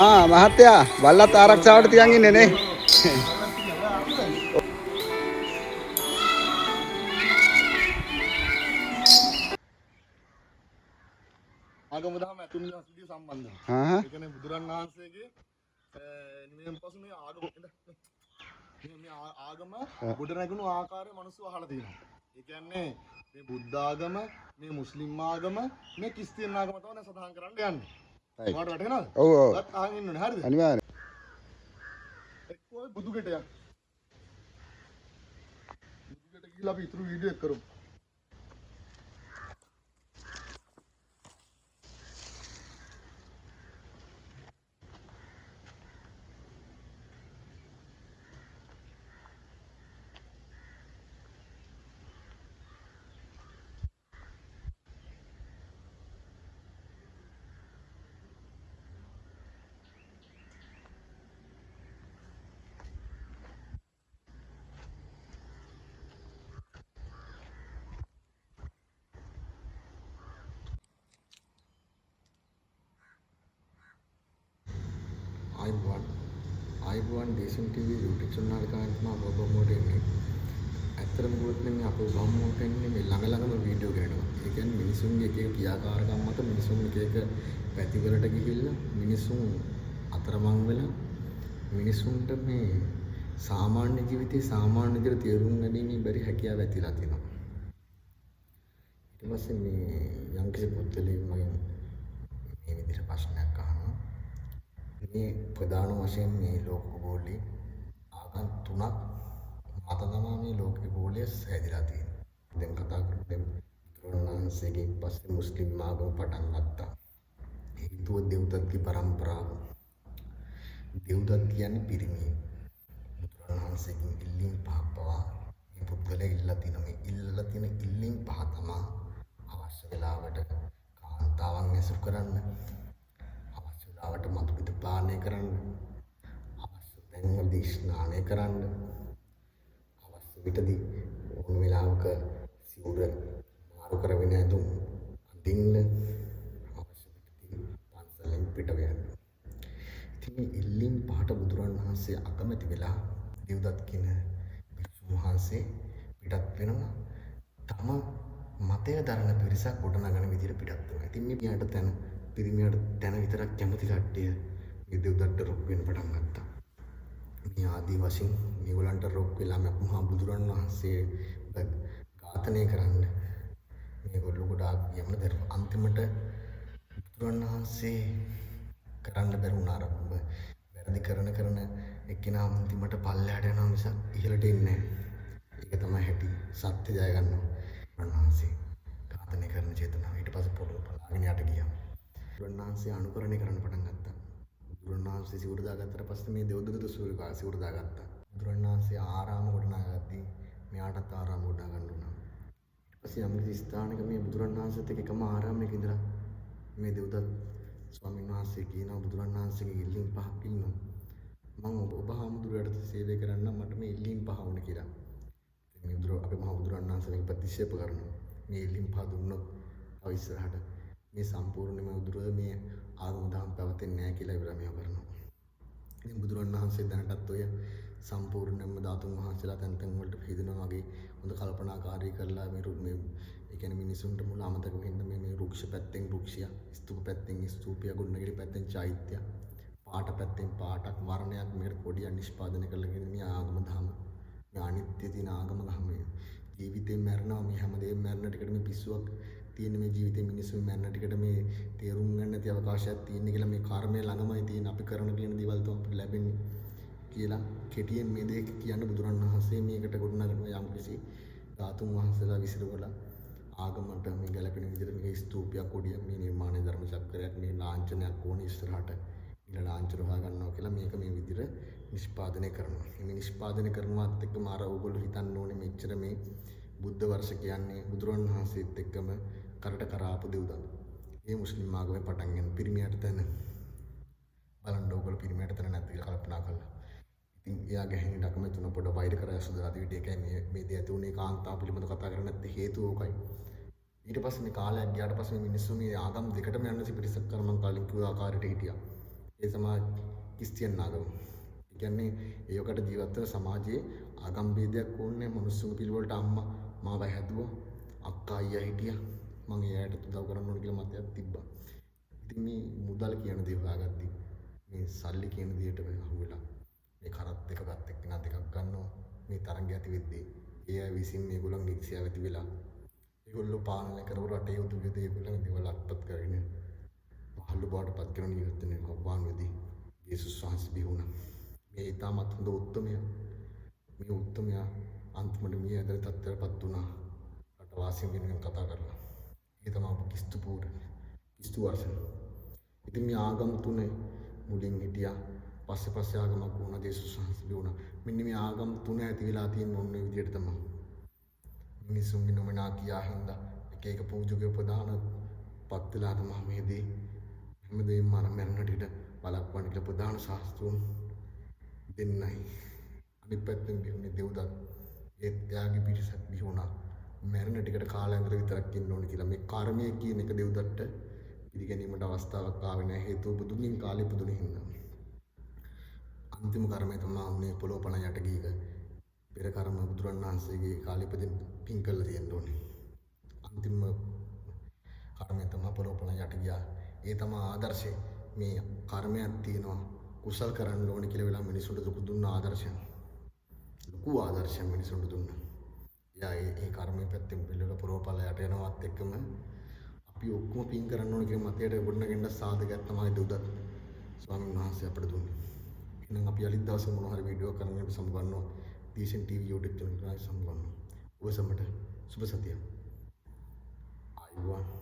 මහත්තයා බල්ලත් ආරක්ෂාවට තියන් ඉන්නේ නේ. ආගම දහම ඇතුළු සිද්ධිය සම්බන්ධයි. හා ඒ කියන්නේ බුදුරන් වහන්සේගේ නිවෙන් පසු මේ ආගම මේ ආගම ගොඩ නැගුණු ආකාරය මිනිස්සු අහලා තියෙනවා. ඒ කියන්නේ මේ බුද්ධ ආගම, මේ මුස්ලිම් ආගම, මේ ක්‍රිස්තියානි ආගම තමයි සදාහන් කරන්න යන්නේ. ඔයාලට වැටහෙනවද? ඔව් ඔව්. ඔයත් අහන් ඉන්න ඕනේ. හරිද? අනිවාර්යෙන්. එක්කෝ බුදු ගෙටයක්. බුදු ගෙට ගිහිල්ලා අපි ඉතුරු වීඩියෝ එක කරමු. ආයිබුවන් දේශන් ටීවී YouTube channel එකකට මම ඔබ මොකට එන්නේ. ඇත්තටම කිව්වොත් මේ අපේ බම්මෝට එන්නේ මේ ළඟම වීඩියෝ කරනවා. ඒ කියන්නේ මිනිසුන්ගේ එක එක ක්‍රියාකාරකම් මත මිනිසුන් එක එක පැතිවලට ගිහිල්ලා මිනිසුන් අතරමං වෙලා මිනිසුන්ට මේ සාමාන්‍ය ජීවිතේ සාමාන්‍ය විදිහට තේරුම් ගැනීමේ බැරි හැකියාව ඇතිලා තියෙනවා. ඊට පස්සේ මේ යම්කිසි පුද්ගලයෙක් මගෙන් මේ විදිහට ප්‍රශ්නයක් අහනවා. මේ ප්‍රධාන වශයෙන් මේ ලෝක ගෝලී ආගම් තුනක් මත තමයි මේ ලෝක ගෝලය හැදිලා තියෙන්නේ. දැන් කතා කරන්නේ බුදුරණවහන්සේගෙන් පස්සේ මුස්ලිම් ආගම පටන් ගත්තා. හින්දු දෙව්දත්ගේ පරම්පරාව. දෙව්දත් කියන්නේ පිරිමි. බුදුරණවහන්සේගෙන් ඉල්ලීම් පහක් පවා මේ පුද්ගලයා ඉල්ලලා තියෙන මේ ඉල්ලලා තියෙන ඉල්ලීම් පහ තමයි අවශ්‍ය වෙලාවට කාන්තාවන් ඇසුරු කරන්න. වට මතු පිට පානය කරන්න අවශ්‍ය තැන්වලදී ස්නානය කරන්න අවශ්‍ය විටදී ඕන වෙලාවක සිවුර මාරු කරගෙන ඇඳුම් අඳින්න අවශ්‍ය විටදී පන්සලෙන් පිට වෙන්න. ඉතින් මේ ඉල්ලීම් පහට බුදුරන් වහන්සේ අකමැති වෙලා දෙව්දත් කියන භික්ෂුන් වහන්සේ පිටත් වෙනවා. තම මතය දරන පිරිසක් ගොඩනගන විදිහට පිටත් වෙනවා. ඉතින් මේ පියාට තැන පිරිමියට තැන විතරක් කැමති කට්ටිය මේ දෙව්දත්ට රොක් වෙන්න පටන් ගත්තා. මේ ආදී වශයෙන් මේගොල්ලන්ට රොක් වෙලා මහා බුදුරන් වහන්සේ ඝාතනය කරන්න මේගොල්ලෝ ගොඩාක් යමන දරුවා. අන්තිමට බුදුරන් වහන්සේ කරන්න බැරුණා ආරම්භ. වැරදි කරන එක්කෙනා අන්තිමට පල්ලෙහාට යනවා මිසක් ඉහළට එන්නේ නැහැ. ඒක තමයි හැටි. සත්‍ය ජය ගන්නවා. බුදුරන් වහන්සේ ඝාතනය කරන චේතනාව. ඊට පස්සේ පොළොව පලාගෙන යට ගියා. බුදුරණවහන්සේ අනුකරණය කරන්න පටන් ගත්තා. බුදුරණවහන්සේ සිවුර දාගත්තට පස්සේ මේ දෙව්දත්ත සූර්යකාර සිවුර දාගත්තා. බුදුරණවහන්සේ ආරාම ගොඩනගාගත්තී මෙයාටත් ආරාම ගොඩනගා ගන්න උනා. ඊට පස්සේ යම්කිසි ස්ථානයක මේ බුදුරණවහන්සේත් එක්ක එකම ආරාමයක ඉඳලා මේ දෙව්දත් ස්වාමීන් වහන්සේ කියනවා බුදුරණවහන්සේගේ ඉල්ලීම් පහක් ඉන්නවා. මම ඔබ හාමුදුරුවෝට සේවය කරන්න මට මේ ඉල්ලීම් පහ වුණ කියලා. මේ අපේ මහා බුදුරණවහන්සේ මේක ප්‍රතික්ෂේප කරනවා. මේ ඉල්ලීම් පහ දුන්නොත් තව ඉස්සරහට මේ සම්පූර්ණයෙන්ම උදුරව මේ ආගම දහම් පැවතෙන්නේ නැහැ කියලා ඉවරමිය කරනවා. ඉතින් බුදුරන් වහන්සේ දැනටත් ඔය සම්පූර්ණයෙන්ම ධාතුන් වහන්සේලා තැන් තැන් වලට පිළිදෙනවා වගේ හොඳ කල්පනාකාරී කරලා මේ ඒ කියන්නේ මිනිසුන්ට මුල අමතක වෙන්න මේ රුක්ෂ පැත්තෙන් රුක්ෂය, ස්තූප පැත්තෙන් ස්තූපය, ගුණනගිරි පැත්තෙන් චෛත්‍ය, පාට පැත්තෙන් පාටක්, වර්ණයක් මේකට පොඩියක් නිෂ්පාදනය කරලාගෙන මේ ආගම දහම මේ අනිත්‍ය තියෙන ආගම දහම ජීවිතේ මැරෙනවා මේ හැමදේම මැරෙන ටිකට මේ පිස්සුවක් තියෙන මේ ජීවිතේ මිනිස්සු මැරෙන ටිකට මේ තේරුම් ගන්න නැති අවකාශයක් තියෙන කියලා මේ කර්මය ළඟමයි තියෙන අපි කරන කියන දේවල් තමයි ලැබෙන්නේ කියලා කෙටියෙන් මේ දේ කියන්න බුදුරන් වහන්සේ මේකට ගොඩනගන යම්කිසි ධාතුන් වහන්සේලා විසිරවලා ආගමට මේ ගැලපෙන විදිහට මේ ස්තූපයක් කොඩියක් මේ නිර්මාණ ධර්ම චක්‍රයක් මේ ලාංඡනයක් ඕනේ ඉස්සරහට ඊළ ලාංඡන හොයා ගන්නවා කියලා මේක මේ විදිහට නිෂ්පාදනය කරනවා. මේ නිෂ්පාදනය කරනවත් එක්කම අර ඕගොල්ලෝ හිතන්න ඕනේ මෙච්චර මේ බුද්ධ වර්ෂ කියන්නේ බුදුරන් වහන්සේත් එක්කම කරට කරාපු දෙව්දත්. මේ මුස්ලිම් ආගමේ පටන් ගන්න පිරිමියට තැන බලන්න ඕගොල්ලෝ පිරිමියට තැන නැති කියලා කල්පනා කළා. ඉතින් එයාගේ හැංගිට අකමැති තුන පොඩ වෛර කරලා සුදලා දිවිට ඒකයි මේ දේ ඇති උනේ කාන්තාව පිළිබඳව කතා කරන්නේ නැත්තේ හේතුව ඕකයි. ඊට පස්සේ මේ කාලයක් ගියාට පස්සේ මේ මිනිස්සු මේ ආගම් දෙකටම යන්න පිරිසක් කරමන් කලින් කිව්ව ආකාරයට හිටියා. ඒ තමයි ක්‍රිස්තියානි ආගම. ඒ කියන්නේ ඒකට ජීවත් වෙන සමාජයේ ආගම් ભેදයක් ඕනේ මිනිස්සුන්ගේ පිළිවෙලට අම්මා මාව හැදුවා අක්කා අයියා හිටියා මම එයාට උදව් කරන්න ඕන කියලා මතයක් තිබ්බා. ඉතින් මේ මුදල් කියන දේ හොයාගත්තා. මේ සල්ලි කියන දේට අහුවෙලා මේ කරත් දෙක පැත්තක් කෙනා දෙකක් ගන්නවා. මේ තරංගය ඇති වෙද්දී ඒ අය විසින් මේගොල්ලන්ගේ ඉක්සියාව ඇති වෙලා ඒගොල්ලෝ පාලනය කරපු රටේ උතුම් දේවල් දේවල් අත්පත් කරගෙන පහළ බවට පත් කරන ජීවිත නිර්වාණ වෙදී යේසුස් වහන්සේ බිහුණා. මේ ඊටමත් හොඳ උත්තරමයා මේ උත්තරමයා අන්තිමට මේ ඇදලා තත්ත්වයටපත් වුණා. රටවාසීන් වෙනුවෙන් කතා කරලා. ඒ තමයි ක්‍රිස්තු පූර්ව ක්‍රිස්තු වර්ෂන. ඉතින් මේ ආගම් තුනේ මුලින් හිටියා පස්සේ ආගමක් වුණා යේසුස් වහන්සේ බිහුණා. මෙන්න මේ ආගම් තුන ඇති වෙලා තියෙන ඕන විදිහට තමයි. මිනිසුන්ගේ නොමනා කියා හින්දා එක පූජකයෝ ප්‍රදාන පත් වෙලා තමයි මේ දේ හැමදේම මරන්නට ඉඩ බලක්වන්න කියලා ප්‍රධාන ශාස්ත්‍රූන් දෙන්නයි. අනිත් පැත්තෙන් බිහුනේ දෙව්දත් ඒත් එයාගේ පිරිසක් බිහුණා. මරණ ටිකට කාලයකට විතරක් ඉන්න ඕනේ කියලා. මේ කර්මය කියන එක දෙව්දත්ට පිළිගැනීමට අවස්ථාවක් ආවේ නැහැ. හේතුව බුදුන්ගේ කාලේ පුදුනේ හින්දා. අන්තිම කර්මය තමයි මේ පොළොව පණ යට ගීක. පෙර කර්ම බුදුරණවහන්සේගේ කාලේ ඉපදෙන්න පින් කළා තියෙන්න ඕනේ. අන්තිම කර්මය තමයි පොළොව පණ යට ගියා. ඒ තමයි ආදර්ශය. මේ කර්මයක් තියෙනවා කුසල් කරන්න ඕනේ කියලා වෙලා මිනිසුන්ට දුන්න ආදර්ශයක්. ලොකු ආදර්ශයක් මිනිසුන්ට දුන්නා. යා ඒ කර්මයේ පැත්තෙන් පිළිවෙල පොළොව යට යනවත් එක්කම අපි ඔක්කොම පින් කරන්න ඕනේ කියන මතයට ගොඩනගෙන්න සාධකයක් තමයි දුදත් ස්වාමීන් වහන්සේ අපිට දුන්නේ. එහෙනම් අපි අලිත් දවසේ මොන හරි වීඩියෝ කරන්න සම්බන්ධව දීසන් TV YouTube channel එකයි සම්බන්ධව. ඔබ සමට සුබ සතියක්. ආයුබෝවන්.